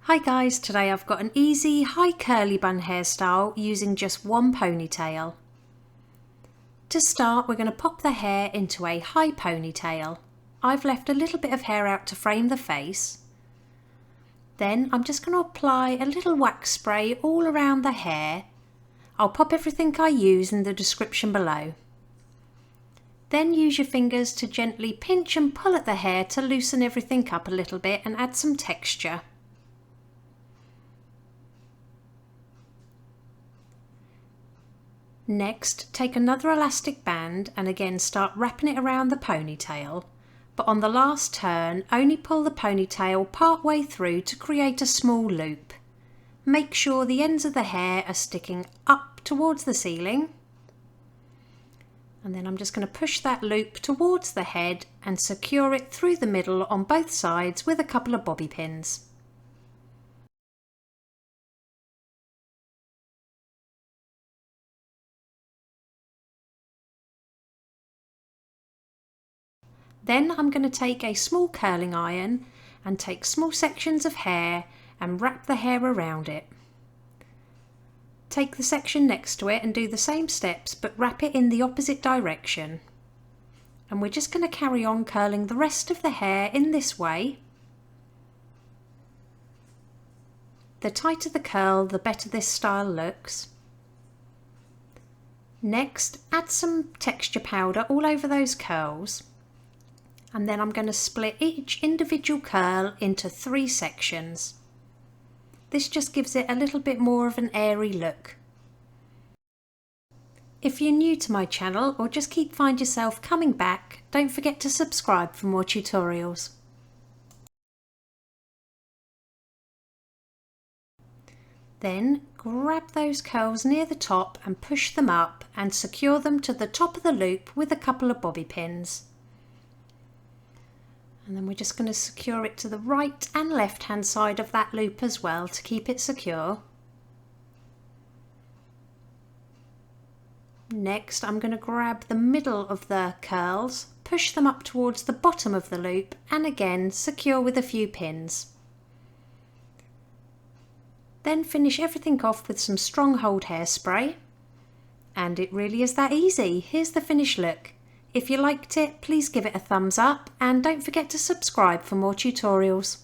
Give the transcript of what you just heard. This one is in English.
Hi guys, today I've got an easy high curly bun hairstyle using just one ponytail. To start, we're going to pop the hair into a high ponytail. I've left a little bit of hair out to frame the face. Then I'm just going to apply a little wax spray all around the hair. I'll pop everything I use in the description below. Then use your fingers to gently pinch and pull at the hair to loosen everything up a little bit and add some texture. Next, take another elastic band and again start wrapping it around the ponytail, but on the last turn only pull the ponytail part way through to create a small loop. Make sure the ends of the hair are sticking up towards the ceiling, and then I'm just going to push that loop towards the head and secure it through the middle on both sides with a couple of bobby pins. Then I'm going to take a small curling iron and take small sections of hair and wrap the hair around it. Take the section next to it and do the same steps, but wrap it in the opposite direction. And we're just going to carry on curling the rest of the hair in this way. The tighter the curl, the better this style looks. Next, add some texture powder all over those curls. And then I'm going to split each individual curl into 3 sections. This just gives it a little bit more of an airy look. If you're new to my channel or just find yourself coming back, don't forget to subscribe for more tutorials. Then grab those curls near the top and push them up and secure them to the top of the loop with a couple of bobby pins. And then we're just going to secure it to the right and left hand side of that loop as well to keep it secure. Next, I'm going to grab the middle of the curls, push them up towards the bottom of the loop and again secure with a few pins. Then finish everything off with some strong hold hairspray. And it really is that easy. Here's the finished look. If you liked it, please give it a thumbs up and don't forget to subscribe for more tutorials.